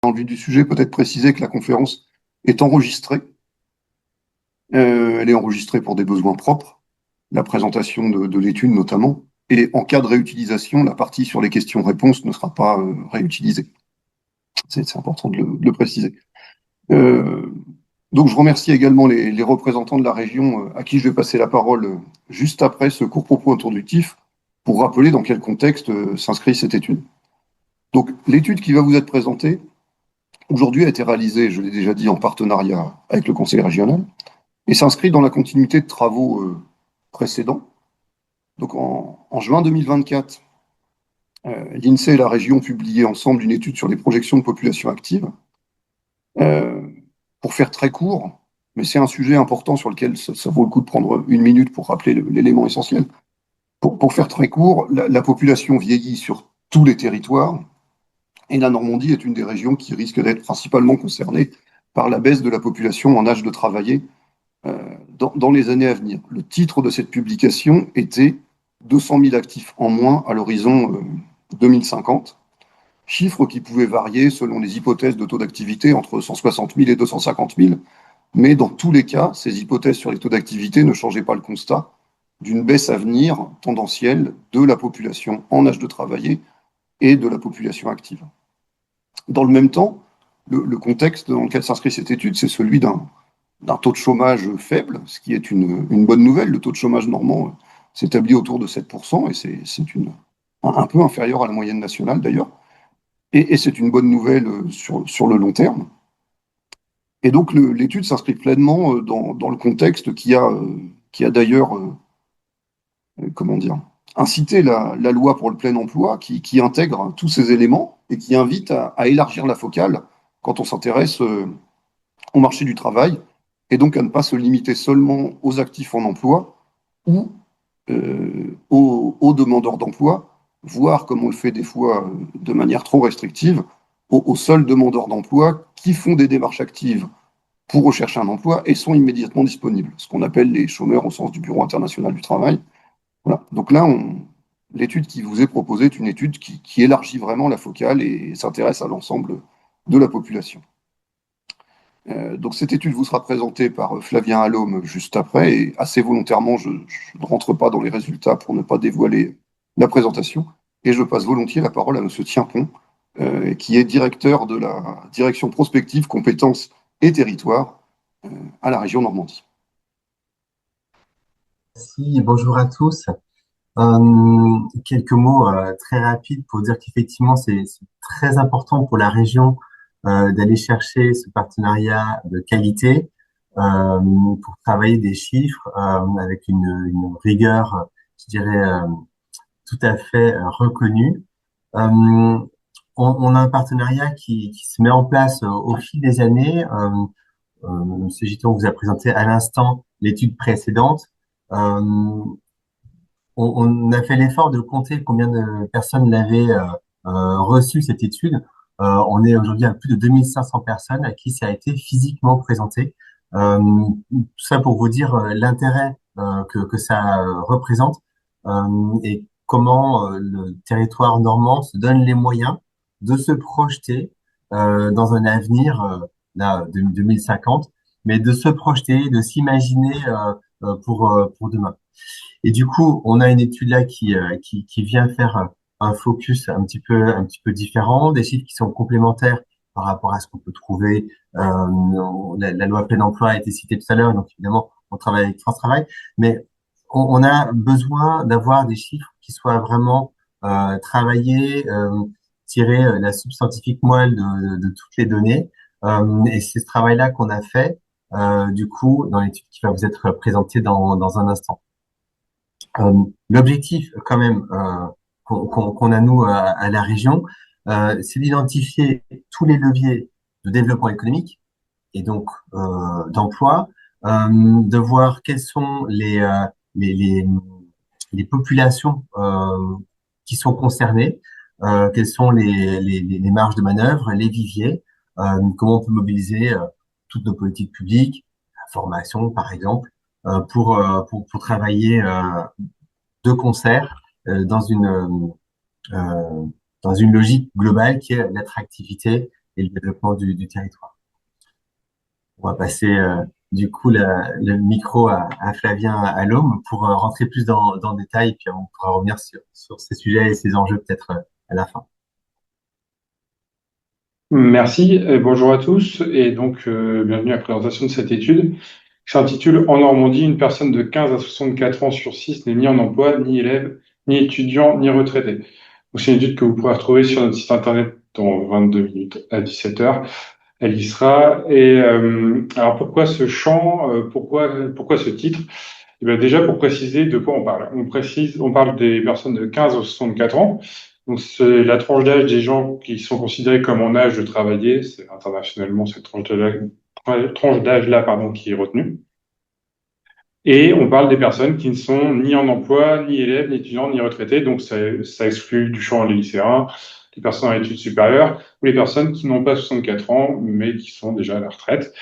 dans le vif du sujet, peut-être préciser que la conférence est enregistrée. Elle est enregistrée pour des besoins propres, la présentation de l'étude notamment, et en cas de réutilisation, la partie sur les questions-réponses ne sera pas réutilisée. C'est important de le préciser. Euh, donc je remercie également les représentants de la région à qui je vais passer la parole juste après ce court propos introductif pour rappeler dans quel contexte s'inscrit cette étude. Donc l'étude qui va vous être présentée aujourd'hui a été réalisée, je l'ai déjà dit, en partenariat avec le Conseil régional et s'inscrit dans la continuité de travaux précédents. Donc en juin 2024, l'INSEE et la région ont publié ensemble une étude sur les projections de population active. Euh, pour faire très court, mais c'est un sujet important sur lequel ça vaut le coup de prendre une minute pour rappeler l'élément essentiel. Pour faire très court, la population vieillit sur tous les territoires et la Normandie est une des régions qui risque d'être principalement concernée par la baisse de la population en âge de travailler dans les années à venir. Le titre de cette publication était 200 000 actifs en moins à l'horizon 2050, chiffre qui pouvait varier selon les hypothèses de taux d'activité entre 160 000 et 250 000, mais dans tous les cas, ces hypothèses sur les taux d'activité ne changeaient pas le constat d'une baisse à venir tendancielle de la population en âge de travailler et de la population active. Dans le même temps, le contexte dans lequel s'inscrit cette étude, c'est celui d'un taux de chômage faible, ce qui est une bonne nouvelle. Le taux de chômage normand s'établit autour de 7%, et c'est un peu inférieur à la moyenne nationale d'ailleurs. Et c'est une bonne nouvelle sur le long terme. Et donc l'étude s'inscrit pleinement dans le contexte qui a d'ailleurs, comment dire, incité la loi pour le plein emploi, qui intègre tous ces éléments et qui invite à élargir la focale quand on s'intéresse au marché du travail, et donc à ne pas se limiter seulement aux actifs en emploi ou aux demandeurs d'emploi, voire, comme on le fait des fois de manière trop restrictive, aux seuls demandeurs d'emploi qui font des démarches actives pour rechercher un emploi et sont immédiatement disponibles, ce qu'on appelle les chômeurs au sens du Bureau international du travail. Voilà. Donc là, l'étude qui vous est proposée est une étude qui élargit vraiment la focale et s'intéresse à l'ensemble de la population. Donc cette étude vous sera présentée par Flavien Allôme juste après, et assez volontairement, je ne rentre pas dans les résultats pour ne pas dévoiler la présentation, et je passe volontiers la parole à M. Tienpon, qui est directeur de la direction prospective, compétences et territoires à la région Normandie. Merci, bonjour à tous. Quelques mots très rapides pour dire qu'effectivement, c'est très important pour la région d'aller chercher ce partenariat de qualité pour travailler des chiffres avec une rigueur, je dirais, tout à fait reconnue. On a un partenariat qui se met en place au fil des années. Monsieur Giton vous a présenté à l'instant l'étude précédente. Euh, on a fait l'effort de compter combien de personnes l'avaient reçu cette étude. On est aujourd'hui à plus de 2500 personnes à qui ça a été physiquement présenté. Tout ça pour vous dire l'intérêt que ça représente et comment le territoire normand se donne les moyens de se projeter dans un avenir là, de 2050, mais de se projeter, de s'imaginer pour demain. Et du coup, on a une étude là qui vient faire un focus un petit peu différent, des chiffres qui sont complémentaires par rapport à ce qu'on peut trouver. La loi plein emploi a été citée tout à l'heure, donc évidemment, on travaille avec France Travail, mais on a besoin d'avoir des chiffres qui soient vraiment travaillés, tirer la substantifique moelle de toutes les données. Et c'est ce travail-là qu'on a fait, du coup, dans l'étude qui va vous être présentée dans un instant. L'objectif quand même qu'on a nous à la région, c'est d'identifier tous les leviers de développement économique et donc d'emploi, de voir quelles sont les, les, les populations qui sont concernées, quelles sont les marges de manœuvre, les viviers, comment on peut mobiliser toutes nos politiques publiques, la formation par exemple, pour travailler de concert dans euh, dans une logique globale qui est l'attractivité et le développement du territoire. On va passer du coup le micro à Flavien à l'homme pour rentrer plus dans le détail, puis on pourra revenir sur ces sujets et ces enjeux peut-être à la fin. Merci et bonjour à tous et donc bienvenue à la présentation de cette étude qui s'intitule En Normandie, une personne de 15 à 64 ans sur 6 n'est ni en emploi, ni élève, ni étudiant, ni retraité. Donc, c'est une étude que vous pourrez retrouver sur notre site internet dans 22 minutes à 17 heures. Elle y sera. Et alors pourquoi ce champ, pourquoi ce titre? Eh bien, déjà pour préciser de quoi on parle. On parle des personnes de 15 à 64 ans. Donc c'est la tranche d'âge des gens qui sont considérés comme en âge de travailler. C'est internationalement cette tranche d'âge-là, pardon, qui est retenue. Et on parle des personnes qui ne sont ni en emploi, ni élèves, ni étudiants, ni retraités. Donc ça exclut du champ les lycéens, les personnes en études supérieures ou les personnes qui n'ont pas 64 ans, mais qui sont déjà à la retraite.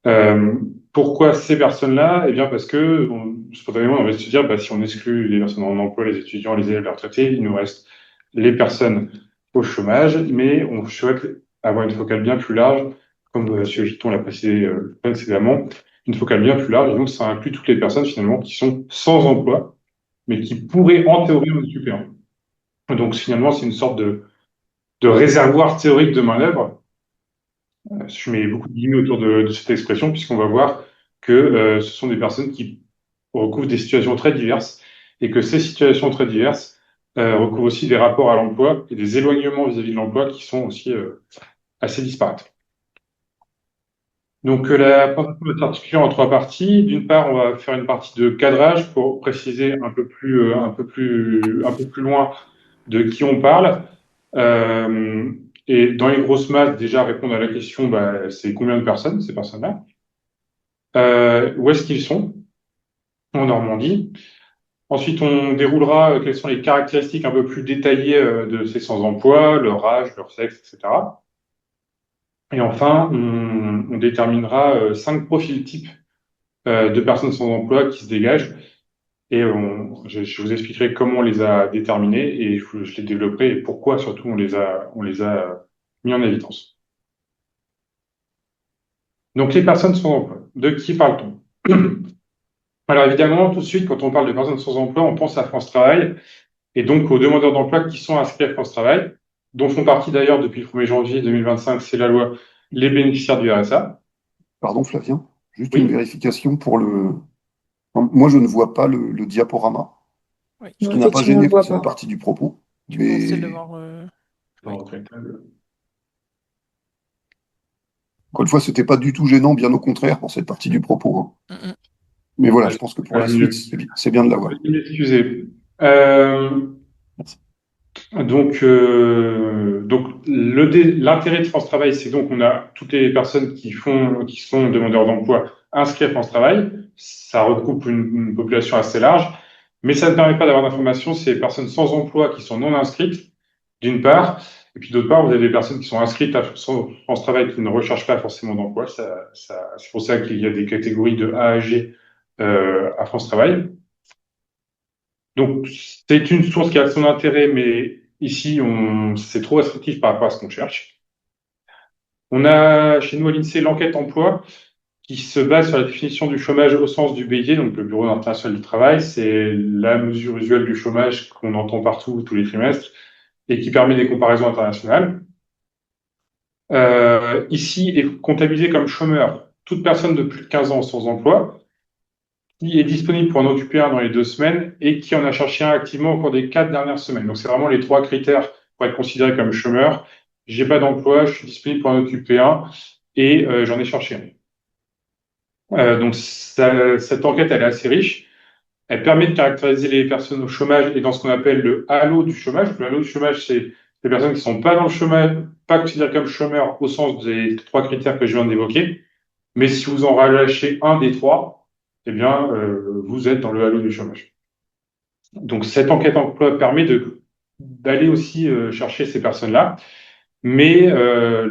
Euh, Pourquoi ces personnes-là? Eh bien, parce que spontanément, on va se dire, bah, si on exclut les personnes en emploi, les étudiants, les élèves, les retraités, il nous reste les personnes au chômage, mais on souhaite avoir une focale bien plus large, comme M. Giton l'a précisé précédemment, une focale bien plus large, et donc ça inclut toutes les personnes finalement qui sont sans emploi, mais qui pourraient en théorie en occuper un. Donc finalement, c'est une sorte de réservoir théorique de main-d'œuvre. Je mets beaucoup de guillemets autour de cette expression, puisqu'on va voir que ce sont des personnes qui recouvrent des situations très diverses et que ces situations très diverses recouvrent aussi des rapports à l'emploi et des éloignements vis-à-vis de l'emploi qui sont aussi assez disparates. Donc la présentation va s'articuler en trois parties. D'une part, on va faire une partie de cadrage pour préciser un peu plus loin de qui on parle. Euh, et dans les grosses masses, déjà répondre à la question, bah, c'est combien de personnes, ces personnes-là? Où est-ce qu'ils sont en Normandie? Ensuite, on déroulera quelles sont les caractéristiques un peu plus détaillées de ces sans-emploi, leur âge, leur sexe, etc. Et enfin, on déterminera 5 profils types de personnes sans emploi qui se dégagent. Et je vous expliquerai comment on les a déterminés et je les développerai et pourquoi surtout on les a mis en évidence. Donc, les personnes sans emploi, de qui parle-t-on? Alors évidemment, tout de suite, quand on parle de personnes sans emploi, on pense à France Travail et donc aux demandeurs d'emploi qui sont inscrits à France Travail, dont font partie d'ailleurs depuis le 1er janvier 2025, c'est la loi, les bénéficiaires du RSA. Pardon, Flavien, juste une Oui, vérification pour le. Moi, je ne vois pas le diaporama, Oui. ce Non, qui n'a pas effectivement, on gêné le pour voit cette pas. partie du propos. Non, c'est Mais devant. Oui. encore une fois, c'était pas du tout gênant, bien au contraire, pour cette partie du propos, hein. Mm, mm. Mais voilà, je je pense que pour vais la suite, mieux. c'est bien de l'avoir. Veuillez m'excuser. Euh, Merci. donc l'intérêt de France Travail, c'est donc on a toutes les personnes qui sont demandeurs d'emploi inscrits à France Travail. Ça regroupe une population assez large, mais ça ne permet pas d'avoir d'informations sur les personnes sans emploi qui sont non inscrites, d'une part, et puis d'autre part, vous avez des personnes qui sont inscrites à France Travail qui ne recherchent pas forcément d'emploi. C'est pour ça qu'il y a des catégories de A à G à France Travail. Donc, c'est une source qui a son intérêt, mais ici, c'est trop restrictif par rapport à ce qu'on cherche. On a chez nous à l'INSEE l'enquête emploi qui se base sur la définition du chômage au sens du BID, donc le Bureau international du travail. C'est la mesure usuelle du chômage qu'on entend partout tous les trimestres et qui permet des comparaisons internationales. Ici est comptabilisé comme chômeur toute personne de plus de 15 ans sans emploi qui est disponible pour en occuper un dans les 2 semaines et qui en a cherché un activement au cours des 4 dernières semaines. Donc, c'est vraiment les trois critères pour être considéré comme chômeur. J'ai pas d'emploi, je suis disponible pour en occuper un et j'en ai cherché un. Donc, cette enquête, elle est assez riche. Elle permet de caractériser les personnes au chômage et dans ce qu'on appelle le halo du chômage. Le halo du chômage, c'est les personnes qui sont pas dans le chômage, pas considérées comme chômeurs au sens des trois critères que je viens d'évoquer. Mais si vous en relâchez un des trois, eh bien, vous êtes dans le halo du chômage. Donc, cette enquête emploi permet d'aller aussi chercher ces personnes-là. Mais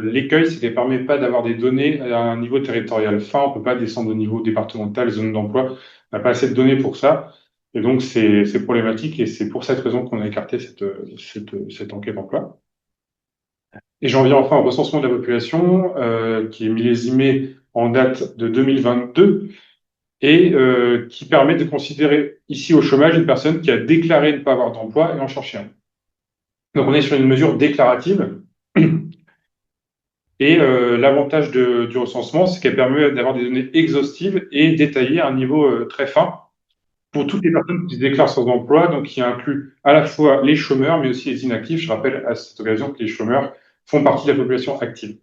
l'écueil, c'est qu'elle ne permet pas d'avoir des données à un niveau territorial fin. On ne peut pas descendre au niveau départemental, zone d'emploi. On n'a pas assez de données pour ça. Et donc, c'est problématique. Et c'est pour cette raison qu'on a écarté cette enquête emploi. Et j'en viens enfin au recensement de la population, qui est millésimé en date de 2022 et qui permet de considérer ici au chômage une personne qui a déclaré ne pas avoir d'emploi et en chercher un. Donc on est sur une mesure déclarative. Et l'avantage du recensement, c'est qu'elle permet d'avoir des données exhaustives et détaillées à un niveau très fin pour toutes les personnes qui se déclarent sans emploi, donc qui inclut à la fois les chômeurs, mais aussi les inactifs. Je rappelle à cette occasion que les chômeurs font partie de la population active.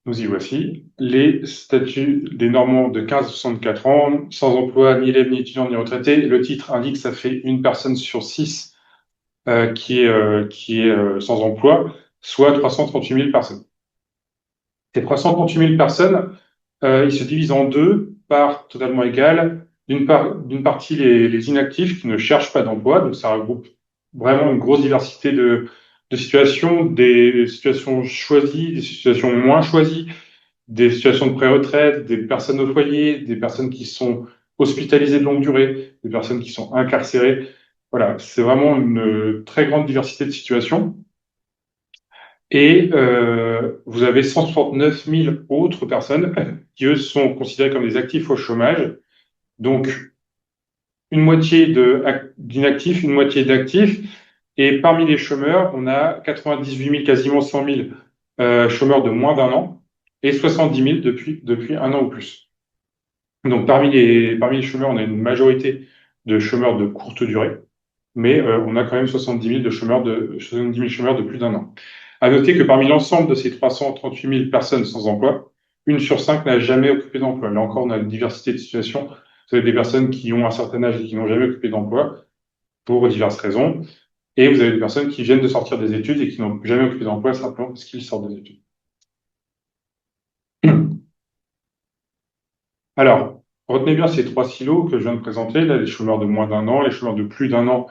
Nous y voici. Les statuts des Normands de 15 à 64 ans, sans emploi, ni élèves, ni étudiants, ni retraités. Le titre indique que ça fait une personne sur 6 qui est sans emploi, soit 338 000 personnes. Ces 338 000 personnes, ils se divisent en deux parts totalement égales. D'une partie, les inactifs qui ne cherchent pas d'emploi, donc ça regroupe vraiment une grosse diversité de situations, des situations choisies, des situations moins choisies, des situations de pré-retraite, des personnes au foyer, des personnes qui sont hospitalisées de longue durée, des personnes qui sont incarcérées. Voilà, c'est vraiment une très grande diversité de situations. Et vous avez 169 000 autres personnes qui, eux, sont considérées comme des actifs au chômage. Donc, une moitié d'inactifs, une moitié d'actifs. Et parmi les chômeurs, on a 98 000, quasiment 100 000 chômeurs de moins d'un an et 70 000 depuis un an ou plus. Donc, parmi les chômeurs, on a une majorité de chômeurs de courte durée, mais on a quand même 70 000 chômeurs de plus d'un an. À noter que parmi l'ensemble de ces 338 000 personnes sans emploi, une sur cinq n'a jamais occupé d'emploi. Là encore, on a une diversité de situations. Vous avez des personnes qui ont un certain âge et qui n'ont jamais occupé d'emploi pour diverses raisons. Et vous avez des personnes qui viennent de sortir des études et qui n'ont jamais occupé d'emploi simplement parce qu'ils sortent des études. Alors, retenez bien ces trois silos que je viens de présenter, là, les chômeurs de moins d'un an, les chômeurs de plus d'un an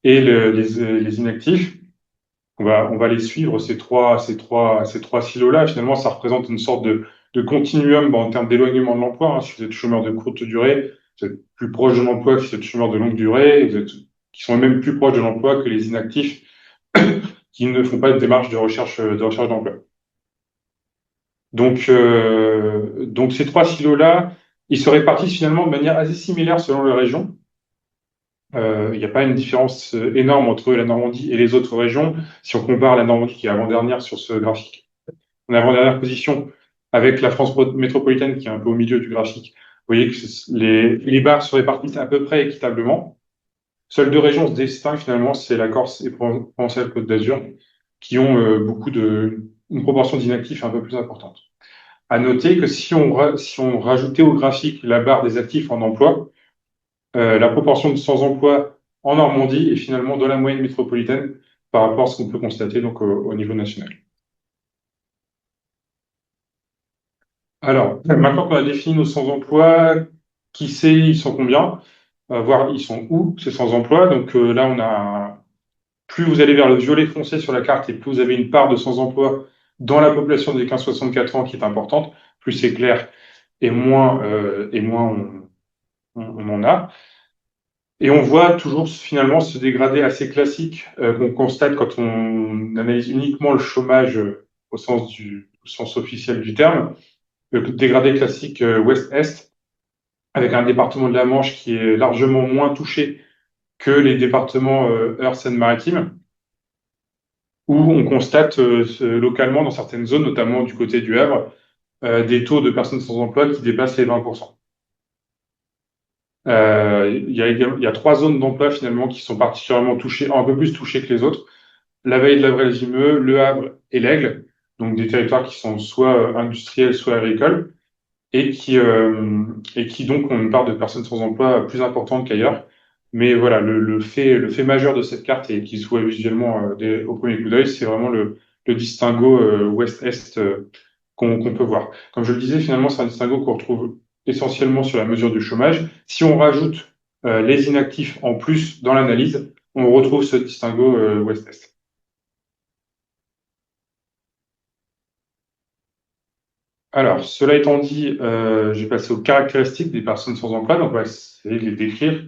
et les inactifs. On va les suivre, ces trois silos-là. Finalement, ça représente une sorte de continuum en termes d'éloignement de l'emploi. Hein. Si vous êtes chômeur de courte durée, vous êtes plus proche de l'emploi que si vous êtes chômeur de longue durée, qui sont même plus proches de l'emploi que les inactifs qui ne font pas de démarche de recherche d'emploi. Donc ces trois silos-là, ils se répartissent finalement de manière assez similaire selon les régions. Il n'y a pas une différence énorme entre la Normandie et les autres régions. Si on compare la Normandie qui est avant-dernière sur ce graphique, en avant-dernière position avec la France métropolitaine qui est un peu au milieu du graphique, vous voyez que les barres se répartissent à peu près équitablement. Seules deux régions se distinguent finalement, c'est la Corse et Provence-Alpes-Côte d'Azur, qui ont une proportion d'inactifs un peu plus importante. À noter que si on rajoutait au graphique la barre des actifs en emploi, la proportion de sans-emploi en Normandie est finalement dans la moyenne métropolitaine par rapport à ce qu'on peut constater donc au niveau national. Alors, maintenant qu'on a défini nos sans-emploi, qui sait ils sont combien, voir ils sont où ces sans-emploi. Donc là, on a plus vous allez vers le violet foncé sur la carte et plus vous avez une part de sans-emploi dans la population des 15-64 ans qui est importante, plus c'est clair et moins on en a. Et on voit toujours finalement ce dégradé assez classique qu'on constate quand on analyse uniquement le chômage au sens officiel du terme, le dégradé classique ouest-est, avec un département de la Manche qui est largement moins touché que les départements Eure-Seine-Maritime, où on constate localement dans certaines zones, notamment du côté du Havre, des taux de personnes sans emploi qui dépassent les 20%. Il y a trois zones d'emploi finalement qui sont particulièrement touchées, un peu plus touchées que les autres. La Vallée de la Vraie-Vimeux, Le Havre et l'Aigle, donc des territoires qui sont soit industriels, soit agricoles, et qui donc ont une part de personnes sans emploi plus importante qu'ailleurs. Mais voilà, le fait majeur de cette carte et qui se voit visuellement au premier coup d'œil, c'est vraiment le distinguo ouest-est qu'on peut voir. Comme je le disais, finalement, c'est un distinguo qu'on retrouve essentiellement sur la mesure du chômage. Si on rajoute les inactifs en plus dans l'analyse, on retrouve ce distinguo ouest-est. Alors, cela étant dit, j'ai passé aux caractéristiques des personnes sans emploi. Donc, on va essayer de les décrire.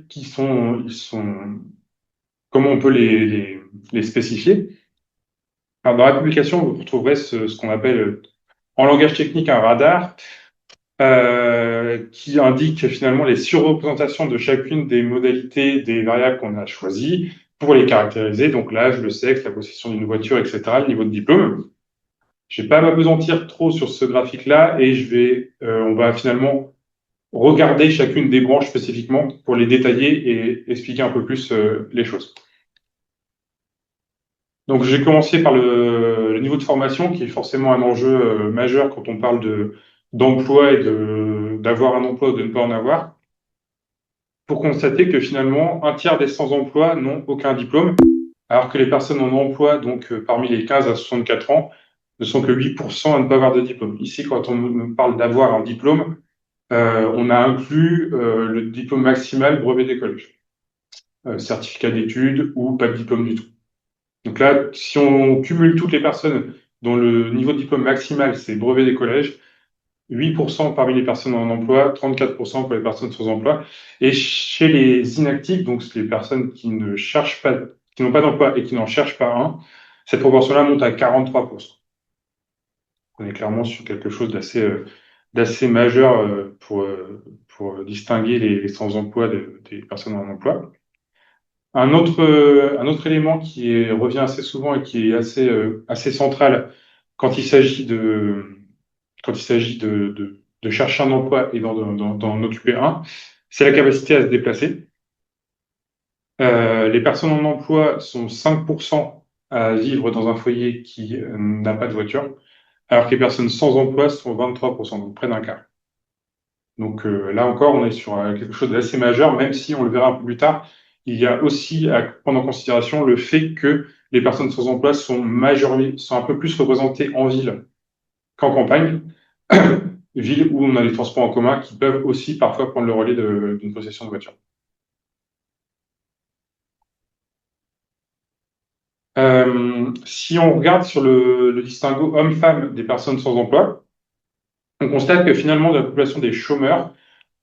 Comment on peut les spécifier. Alors, dans la publication, vous retrouverez ce qu'on appelle en langage technique un radar, qui indique finalement les surreprésentations de chacune des modalités des variables qu'on a choisies pour les caractériser, donc l'âge, le sexe, la possession d'une voiture, etc., le niveau de diplôme. Je vais pas m'apesantir trop sur ce graphique-là et on va finalement regarder chacune des branches spécifiquement pour les détailler et expliquer un peu plus les choses. Donc, j'ai commencé par le niveau de formation, qui est forcément un enjeu majeur quand on parle d'emploi et d'avoir un emploi ou de ne pas en avoir, pour constater que finalement, un tiers des sans-emploi n'ont aucun diplôme, alors que les personnes en emploi, donc parmi les 15 à 64 ans, ne sont que 8% à ne pas avoir de diplôme. Ici, quand on parle d'avoir un diplôme, on a inclus le diplôme maximal brevet des collèges, certificat d'études ou pas de diplôme du tout. Donc là, si on cumule toutes les personnes dont le niveau de diplôme maximal, c'est brevet des collèges, 8% parmi les personnes en emploi, 34% pour les personnes sans emploi. Et chez les inactifs, donc les personnes qui ne cherchent pas, qui n'ont pas d'emploi et qui n'en cherchent pas un, cette proportion-là monte à 43%. On est clairement sur quelque chose d'assez majeur pour distinguer les sans-emploi des personnes en emploi. Un autre élément revient assez souvent et qui est assez central quand il s'agit de chercher un emploi et d'en occuper un, c'est la capacité à se déplacer. Les personnes en emploi sont 5% à vivre dans un foyer qui n'a pas de voiture, alors que les personnes sans emploi sont 23%, donc près d'un quart. Donc là encore, on est sur quelque chose d'assez majeur, même si on le verra un peu plus tard, il y a aussi à prendre en considération le fait que les personnes sans emploi sont un peu plus représentées en ville qu'en campagne, ville où on a des transports en commun qui peuvent aussi parfois prendre le relais d'une possession de voiture. Si on regarde sur le distinguo homme-femme des personnes sans emploi, on constate que finalement, dans la population des chômeurs,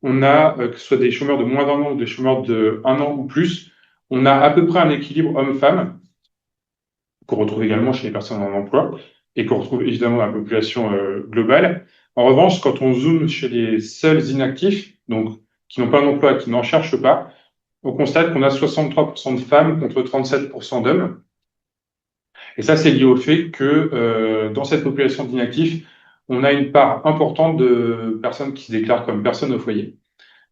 on a, que ce soit des chômeurs de moins d'un an ou des chômeurs de un an ou plus, on a à peu près un équilibre homme-femme, qu'on retrouve également chez les personnes en emploi, et qu'on retrouve évidemment dans la population globale. En revanche, quand on zoome chez les seuls inactifs, donc qui n'ont pas d'emploi, qui n'en cherchent pas, on constate qu'on a 63% de femmes contre 37% d'hommes. Et ça, c'est lié au fait que dans cette population d'inactifs, on a une part importante de personnes qui se déclarent comme personnes au foyer.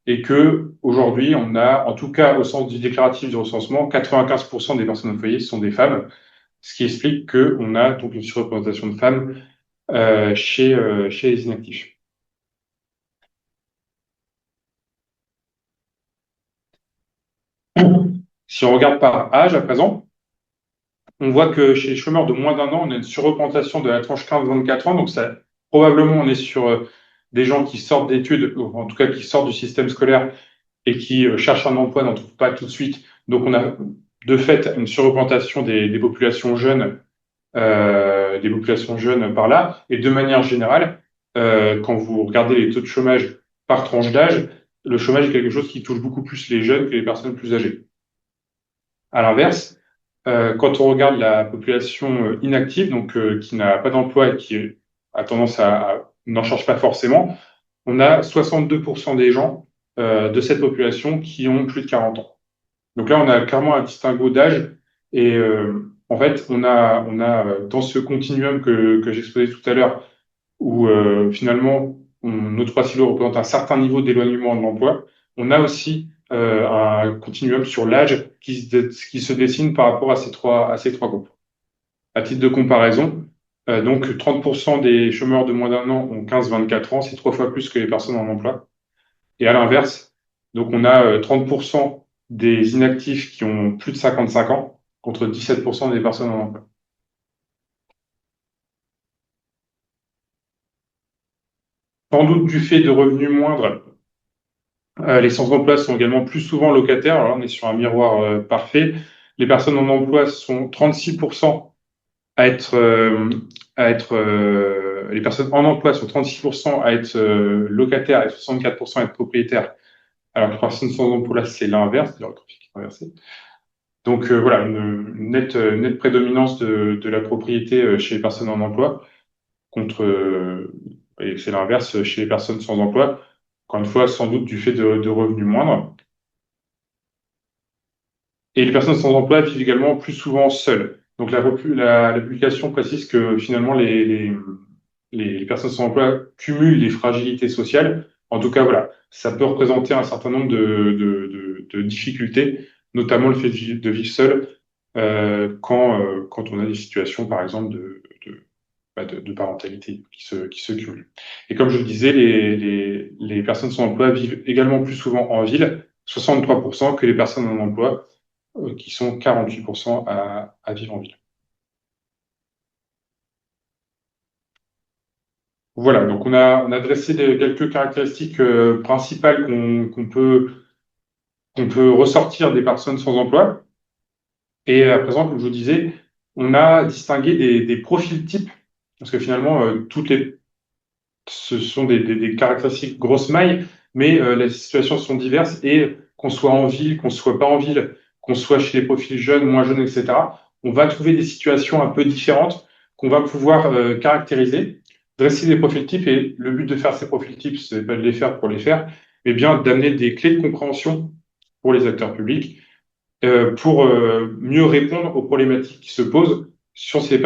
Et que aujourd'hui, on a, en tout cas au sens du déclaratif du recensement, 95% des personnes au foyer sont des femmes, ce qui explique qu'on a donc une surreprésentation de femmes chez les inactifs. Si on regarde par âge à présent, on voit que chez les chômeurs de moins d'un an, on a une surreprésentation de la tranche 15-24 ans. Donc, ça, probablement, on est sur des gens qui sortent d'études, ou en tout cas qui sortent du système scolaire et qui cherchent un emploi, n'en trouvent pas tout de suite. Donc, on a de fait une surreprésentation des populations jeunes, par là. Et de manière générale, quand vous regardez les taux de chômage par tranche d'âge, le chômage est quelque chose qui touche beaucoup plus les jeunes que les personnes plus âgées. À l'inverse, quand on regarde la population inactive, donc qui n'a pas d'emploi et qui a tendance n'en cherche pas forcément, on a 62% des gens de cette population qui ont plus de 40 ans. Donc là, on a clairement un distinguo d'âge et en fait, on a dans ce continuum que j'exposais tout à l'heure, où finalement notre 3 silos représente un certain niveau d'éloignement de l'emploi, on a aussi un continuum sur l'âge qui se dessine par rapport à ces trois groupes. À titre de comparaison, donc 30% des chômeurs de moins d'un an ont 15-24 ans, c'est 3 fois plus que les personnes en emploi. Et à l'inverse, donc on a 30% des inactifs qui ont plus de 55 ans contre 17% des personnes en emploi. Sans doute du fait de revenus moindres, les sans-emploi sont également plus souvent locataires. Alors là, on est sur un miroir parfait. Les personnes en emploi sont 36% les personnes en emploi sont 36% à être locataires et 64% à être propriétaires. Alors que les personnes sans emploi, c'est l'inverse, c'est le graphique inversé. Donc voilà, une nette prédominance de la propriété chez les personnes en emploi et c'est l'inverse chez les personnes sans emploi. Encore une fois, sans doute du fait de revenus moindres. Et les personnes sans emploi vivent également plus souvent seules. Donc la publication précise que finalement les personnes sans emploi cumulent les fragilités sociales. En tout cas, voilà, ça peut représenter un certain nombre de difficultés, notamment le fait de vivre seul quand on a des situations, par exemple, de parentalité qui se cumulent. Et comme je le disais, les personnes sans emploi vivent également plus souvent en ville, 63%, que les personnes en emploi, qui sont 48% à vivre en ville. Voilà, donc on a dressé quelques caractéristiques principales qu'on peut ressortir des personnes sans emploi. Et à présent, comme je vous disais, on a distingué des profils types, parce que finalement, ce sont des caractéristiques grosses mailles, mais les situations sont diverses et qu'on soit en ville, qu'on soit pas en ville, qu'on soit chez les profils jeunes, moins jeunes, etc., on va trouver des situations un peu différentes qu'on va pouvoir caractériser, dresser des profils types. Et le but de faire ces profils types, c'est pas de les faire pour les faire, mais bien d'amener des clés de compréhension pour les acteurs publics pour mieux répondre aux problématiques qui se posent sur sur ces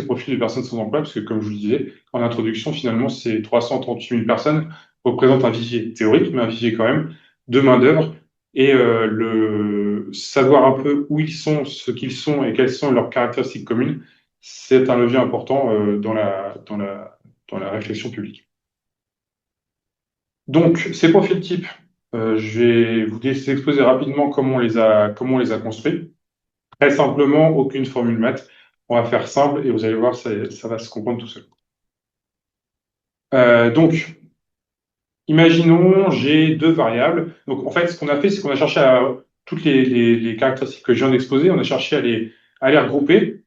profils de personnes sans emploi, parce que comme je vous le disais en introduction, finalement, ces 338 000 personnes représentent un vivier théorique, mais un vivier quand même de main-d'œuvre. Et le savoir un peu où ils sont, ce qu'ils sont et quelles sont leurs caractéristiques communes, c'est un levier important dans la réflexion publique. Donc, ces profils types, je vais vous exposer rapidement comment on les a construits. Très simplement, aucune formule maths. On va faire simple et vous allez voir, ça va se comprendre tout seul. Donc, imaginons, j'ai deux variables. Donc, en fait, ce qu'on a fait, c'est qu'on a cherché à toutes les caractéristiques que je viens d'exposer, on a cherché à les regrouper,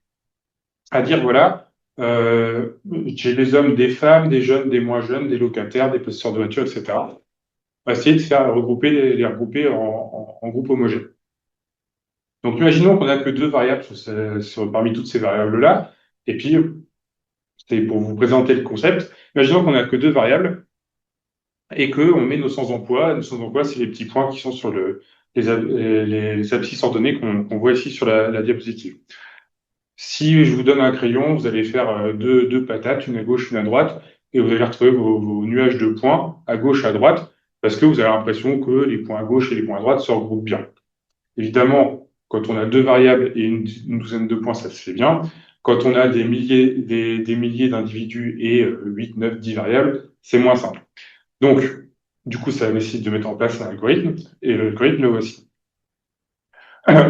à dire, voilà, j'ai des hommes, des femmes, des jeunes, des moins jeunes, des locataires, des possesseurs de voitures, etc. On va essayer de faire les regrouper en groupes homogènes. Donc, imaginons qu'on n'a que deux variables parmi toutes ces variables-là. Et puis, c'est pour vous présenter le concept. Imaginons qu'on n'a que deux variables et qu'on met nos sans-emploi. Nos sans-emploi, c'est les petits points qui sont sur les abscisses ordonnées qu'on voit ici sur la diapositive. Si je vous donne un crayon, vous allez faire deux patates, une à gauche, une à droite, et vous allez retrouver vos nuages de points à gauche, à droite, parce que vous avez l'impression que les points à gauche et les points à droite se regroupent bien. Évidemment, quand on a deux variables et une douzaine de points, ça se fait bien. Quand on a des milliers d'individus et 8, 9, 10 variables, c'est moins simple. Donc, du coup, ça nécessite de mettre en place un algorithme, et l'algorithme le voici.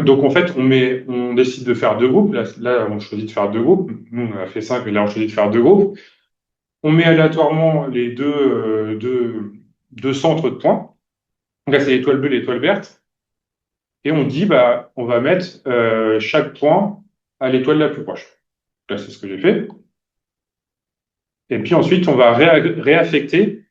Donc, en fait, on décide de faire deux groupes. Là, on choisit de faire deux groupes. Nous, on a fait 5, mais là, on choisit de faire deux groupes. On met aléatoirement les deux centres de points. Donc là, c'est l'étoile bleue et l'étoile verte. Et on dit, bah, on va mettre chaque point à l'étoile la plus proche. Là, c'est ce que j'ai fait. Et puis ensuite, on va réaffecter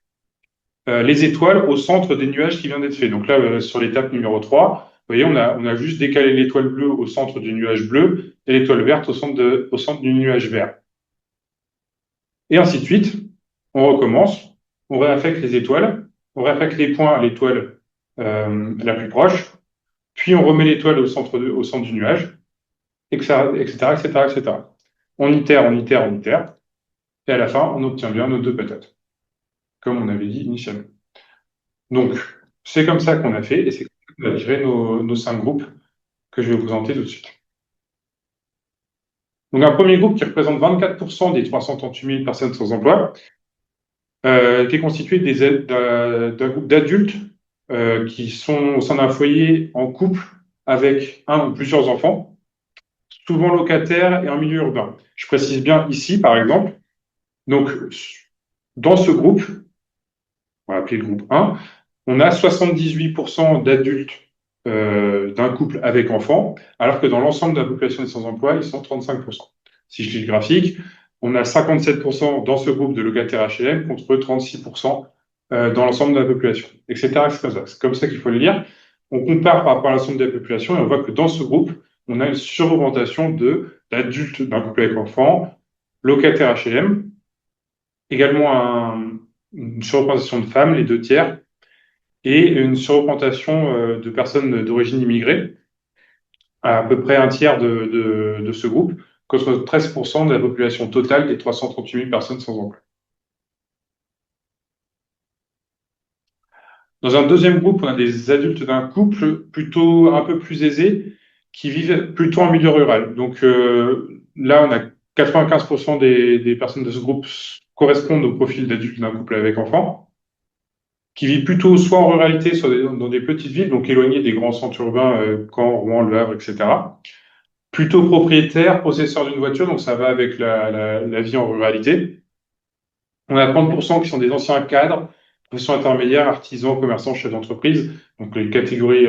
les étoiles au centre des nuages qui vient d'être fait. Donc là, sur l'étape numéro 3, vous voyez, on a juste décalé l'étoile bleue au centre du nuage bleu et l'étoile verte au centre du nuage vert. Et ainsi de suite, on recommence, on réaffecte les étoiles, on réaffecte les points à l'étoile la plus proche, puis on remet l'étoile au centre du nuage, etc., etc. On itère, et à la fin, on obtient bien nos deux patates, comme on avait dit initialement. Donc, c'est comme ça qu'on a fait, et c'est comme ça qu'on a tiré nos 5 groupes que je vais vous présenter tout de suite. Donc, un premier groupe qui représente 24% des 338 000 personnes sans emploi, qui est constitué d'un groupe d'adultes qui sont au sein d'un foyer en couple avec un ou plusieurs enfants, souvent locataires et en milieu urbain. Je précise bien ici, par exemple. Donc, dans ce groupe, on va appeler le groupe 1, on a 78% d'adultes d'un couple avec enfants, alors que dans l'ensemble de la population des sans-emploi, ils sont 35%. Si je lis le graphique, on a 57% dans ce groupe de locataires HLM contre 36% dans l'ensemble de la population, etc. C'est comme ça qu'il faut le lire. on compare par rapport à l'ensemble de la population et on voit que dans ce groupe, on a une surreprésentation d'adultes d'un couple avec enfants, locataires HLM, également une surreprésentation de femmes, les 2 tiers, et une surreprésentation de personnes d'origine immigrée, à peu près un tiers de ce groupe, contre 13% de la population totale des 338 000 personnes sans emploi. Dans un deuxième groupe, on a des adultes d'un couple plutôt un peu plus aisés qui vivent plutôt en milieu rural. Donc là, on a 95% des personnes de ce groupe correspondent au profil d'adultes d'un couple avec enfants, qui vivent plutôt soit en ruralité, soit dans des petites villes, donc éloignées des grands centres urbains, Caen, Rouen, Le Havre, etc. Plutôt propriétaires, possesseurs d'une voiture, donc ça va avec la vie en ruralité. On a 30% qui sont des anciens cadres, professions intermédiaires, artisans, commerçants, chefs d'entreprise, donc les catégories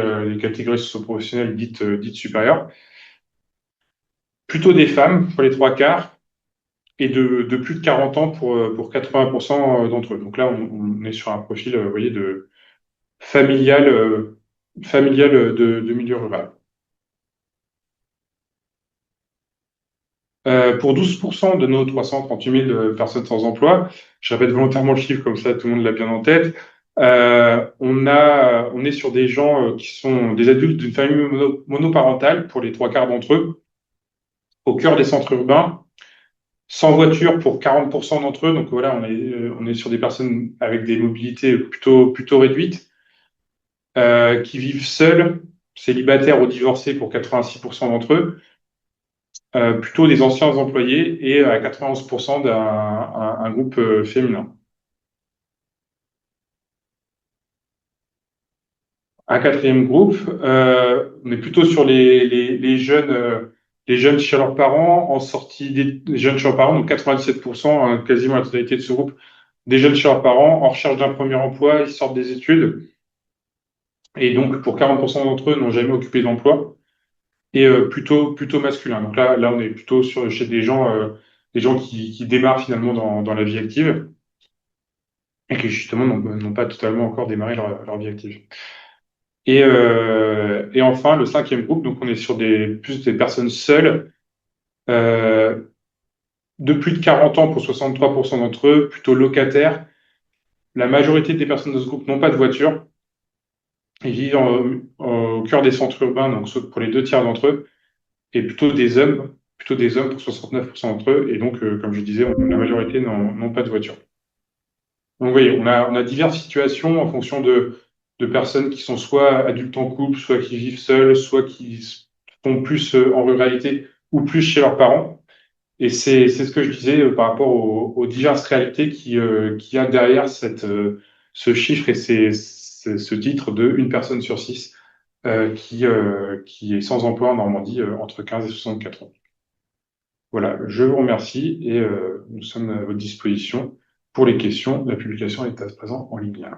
socio-professionnelles dites supérieures. Plutôt des femmes pour les 3 quarts et de plus de 40 ans pour 80% d'entre eux. Donc là, on est sur un profil, vous voyez, familial, familial de milieu rural. Pour 12% de nos 338 000 personnes sans emploi, je répète volontairement le chiffre comme ça tout le monde l'a bien en tête, on est sur des gens qui sont des adultes d'une famille monoparentale pour les 3 quarts d'entre eux, au cœur des centres urbains, sans voiture pour 40% d'entre eux. Donc voilà, on est sur des personnes avec des mobilités plutôt réduites, qui vivent seuls, célibataires ou divorcés pour 86% d'entre eux. Plutôt des anciens employés et à 91% un groupe féminin. Un quatrième groupe, on est plutôt sur les jeunes chez leurs parents, en sortie des jeunes chez leurs parents, donc 97%, hein, quasiment la totalité de ce groupe, des jeunes chez leurs parents, en recherche d'un premier emploi, ils sortent des études, et donc pour 40% d'entre eux n'ont jamais occupé d'emploi, et plutôt masculin. Donc là, on est plutôt chez des gens qui démarrent finalement dans la vie active et qui justement n'ont pas totalement encore démarré leur vie active. Et enfin, le cinquième groupe, donc on est sur plus des personnes seules, euh, de plus de 40 ans pour 63% d'entre eux, plutôt locataires. La majorité des personnes de ce groupe n'ont pas de voiture. Ils vivent au cœur des centres urbains, donc pour les 2 tiers d'entre eux, et plutôt des hommes pour 69% d'entre eux. Et donc, comme je disais, la majorité n'ont pas de voiture. Donc, vous voyez, on a diverses situations en fonction de personnes qui sont soit adultes en couple, soit qui vivent seuls, soit qui sont plus en ruralité ou plus chez leurs parents. Et c'est ce que je disais par rapport aux diverses réalités qui y a derrière ce chiffre et ce titre de une personne sur 6 qui est sans emploi en Normandie entre 15 et 64 ans. Voilà, je vous remercie et nous sommes à votre disposition pour les questions. La publication est à présent en ligne.